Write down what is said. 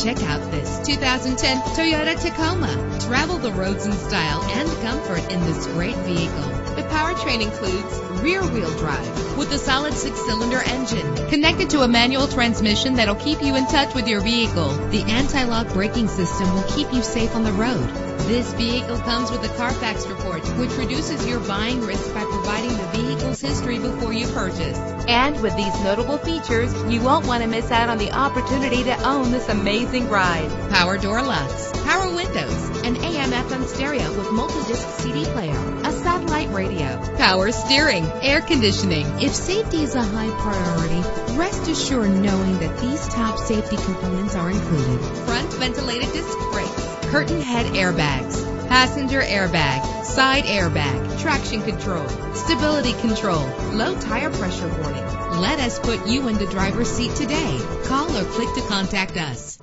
Check out this 2010 Toyota Tacoma. Travel the roads in style and comfort in this great vehicle. The powertrain includes rear-wheel drive with a solid 6-cylinder engine connected to a manual transmission that'll keep you in touch with your vehicle. The anti-lock braking system will keep you safe on the road. This vehicle comes with a Carfax report, which reduces your buying risk by providing the vehicle's history before you purchase. And with these notable features, you won't want to miss out on the opportunity to own this amazing ride. Power door locks, power windows, an AM/FM stereo with multi-disc CD player, a satellite radio, power steering, air conditioning. If safety is a high priority, rest assured knowing that these top safety components are included. Front ventilated disc brakes, curtain head airbags, passenger airbag, side airbag, traction control, stability control, low tire pressure warning. Let us put you in the driver's seat today. Call or click to contact us.